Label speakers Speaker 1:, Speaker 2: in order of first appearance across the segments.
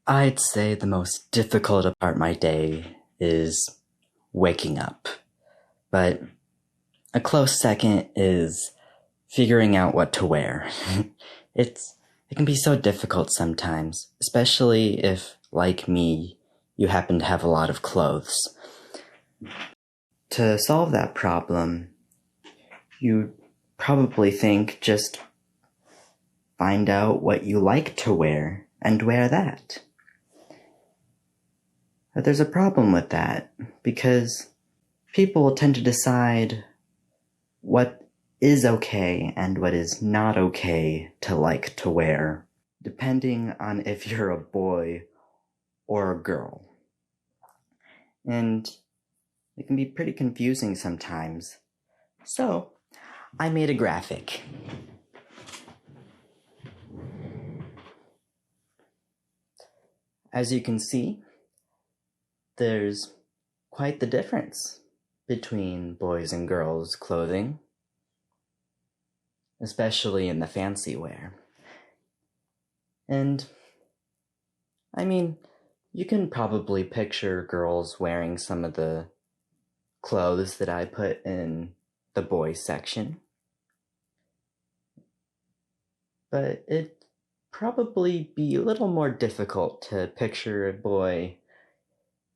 Speaker 1: I'd say the most difficult part of my day is waking up. But a close second is figuring out what to wear. It can be so difficult sometimes, especially if, like me, you happen to have a lot of clothes. To solve that problem, you'd probably think just find out what you like to wear and wear that. But there's a problem with that, because people tend to decide what is okay and what is not okay to like to wear, depending on if you're a boy or a girl. And it can be pretty confusing sometimes. So, I made a graphic. As you can see, there's quite the difference between boys and girls' clothing, especially in the fancy wear. And, I mean, you can probably picture girls wearing some of the clothes that I put in the boys section. But it'd probably be a little more difficult to picture a boy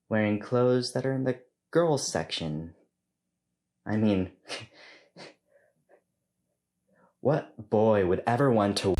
Speaker 1: wearing clothes that are in the girls section. I mean, what boy would ever want to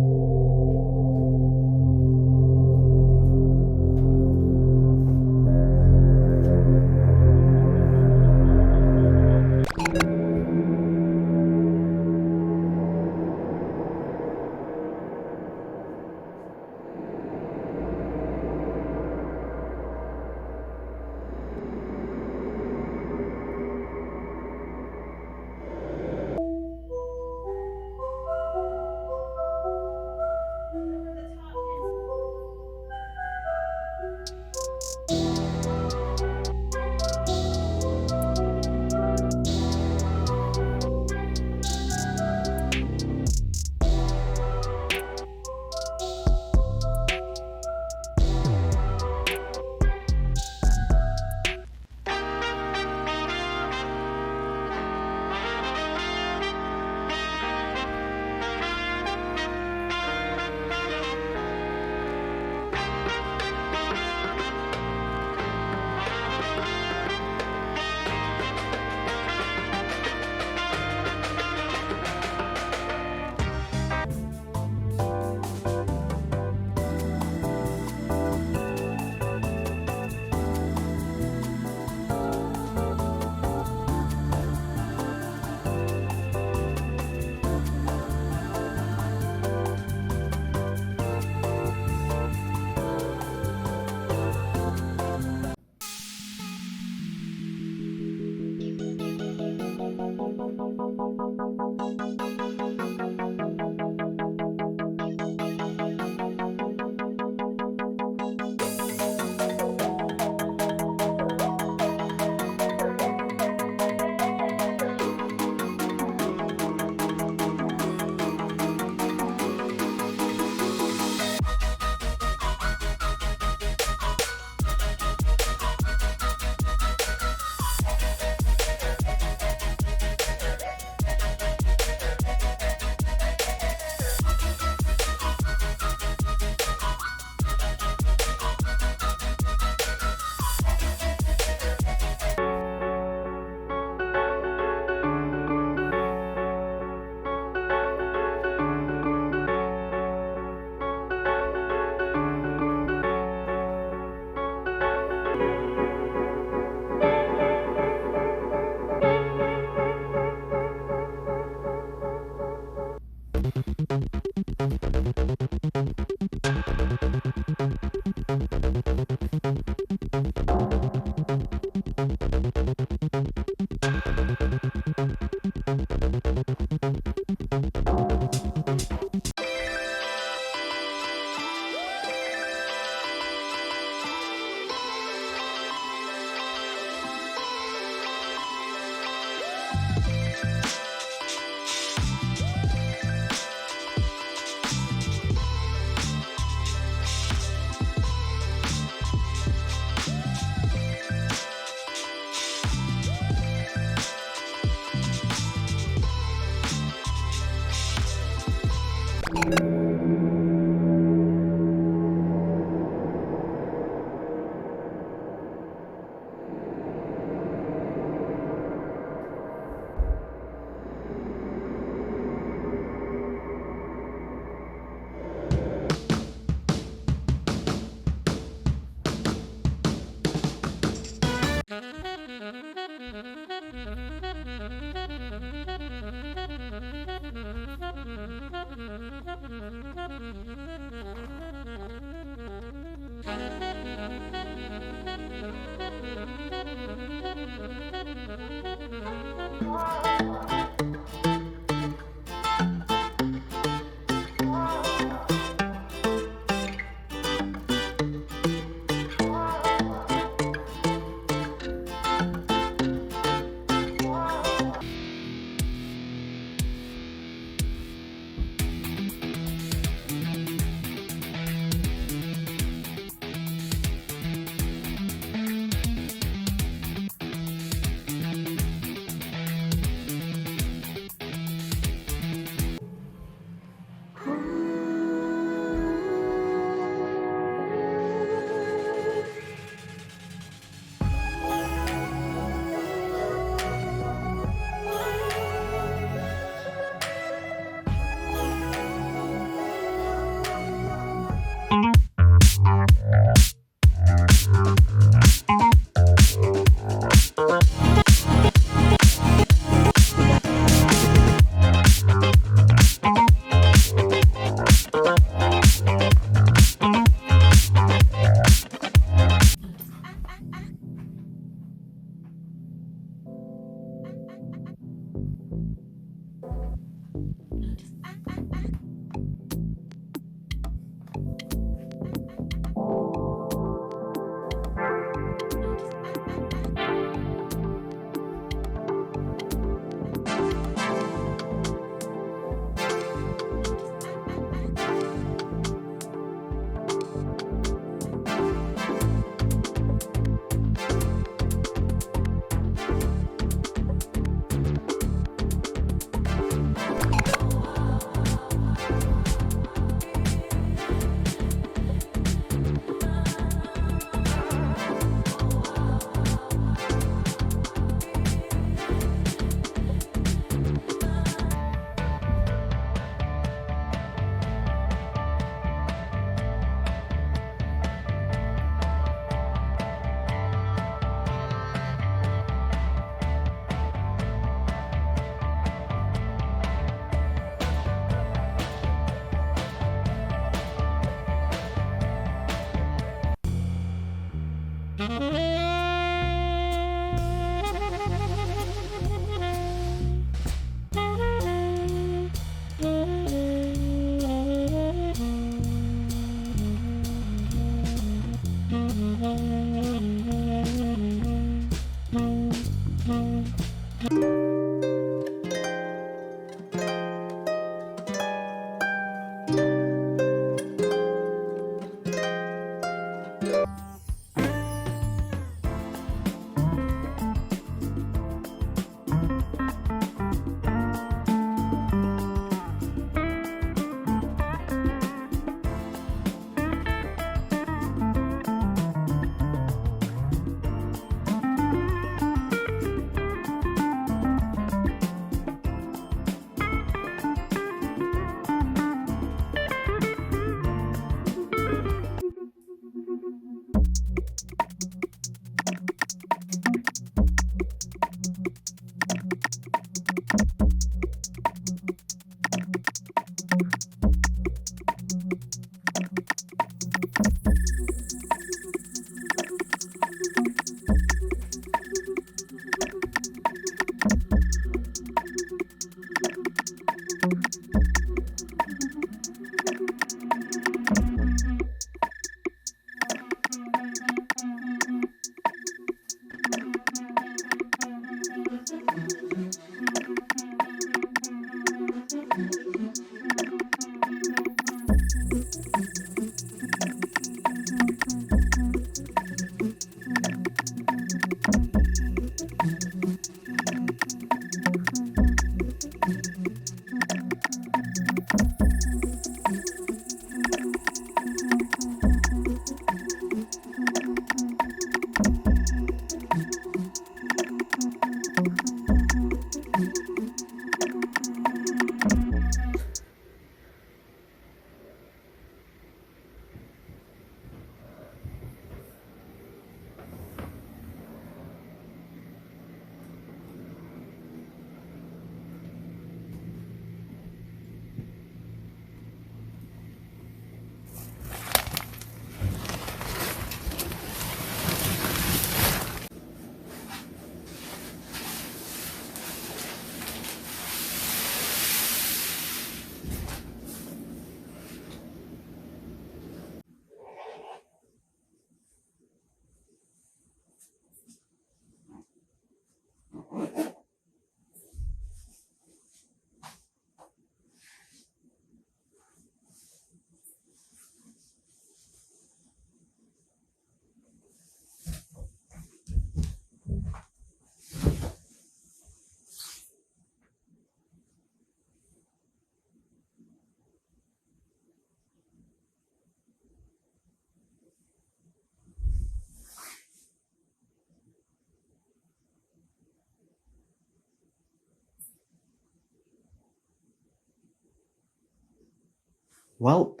Speaker 1: Welp,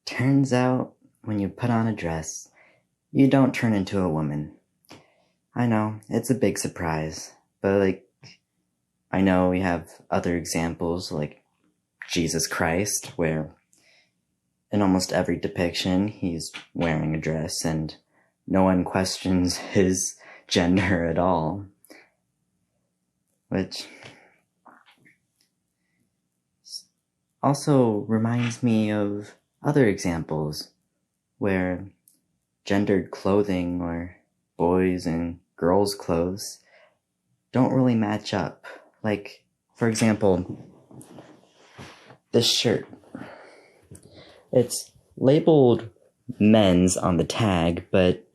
Speaker 1: turns out when you put on a dress, you don't turn into a woman. I know, it's a big surprise, but I know we have other examples like Jesus Christ, where in almost every depiction he's wearing a dress and no one questions his gender at all. Which also reminds me of other examples where gendered clothing or boys and girls' clothes don't really match up. Like, for example, this shirt. It's labeled men's on the tag, but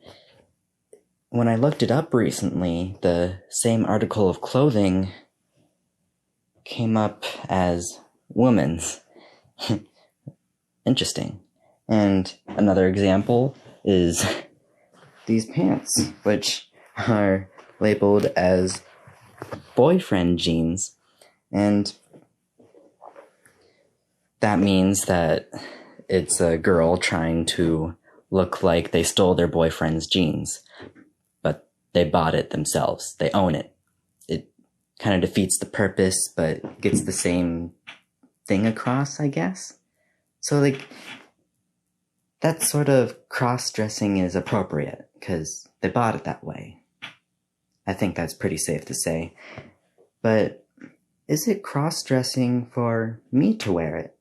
Speaker 1: when I looked it up recently, the same article of clothing came up as women's. Interesting. And another example is these pants, which are labeled as boyfriend jeans. And that means that it's a girl trying to look like they stole their boyfriend's jeans, but they bought it themselves. They own it. It kind of defeats the purpose, but gets the same thing across, I guess. So, that sort of cross-dressing is appropriate, because they bought it that way. I think that's pretty safe to say. But is it cross-dressing for me to wear it?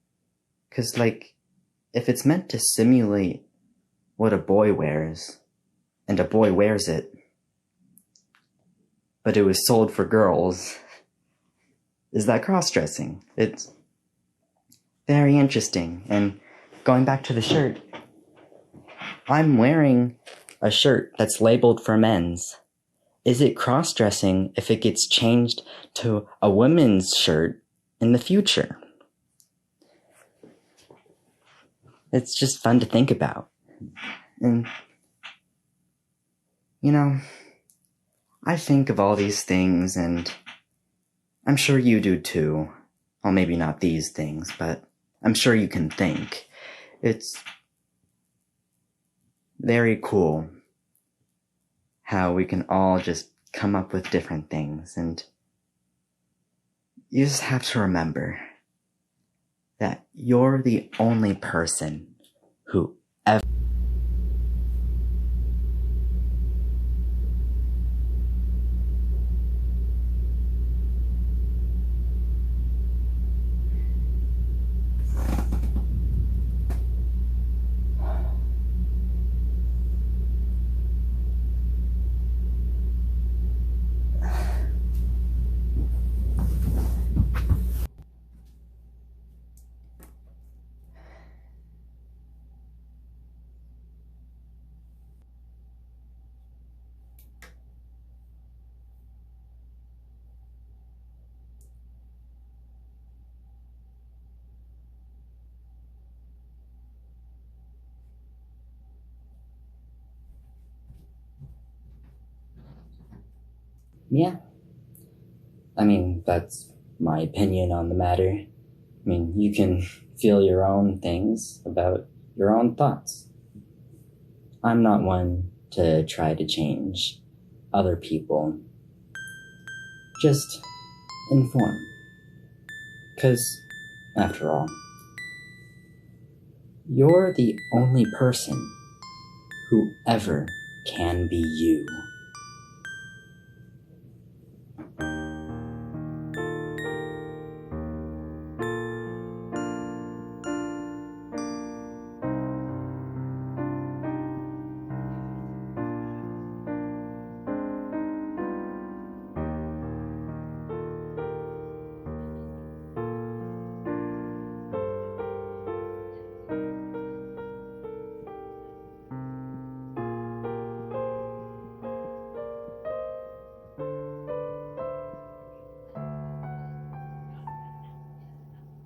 Speaker 1: Because, if it's meant to simulate what a boy wears, and a boy wears it, but it was sold for girls, is that cross-dressing? It's very interesting. And going back to the shirt, I'm wearing a shirt that's labeled for men's. Is it cross-dressing if it gets changed to a women's shirt in the future? It's just fun to think about. And, I think of all these things, and I'm sure you do too. Well, maybe not these things, but I'm sure you can think. It's very cool how we can all just come up with different things, and you just have to remember that you're the only person who ever Yeah. That's my opinion on the matter. You can feel your own things about your own thoughts. I'm not one to try to change other people. Just inform. 'Cause, after all, you're the only person who ever can be you.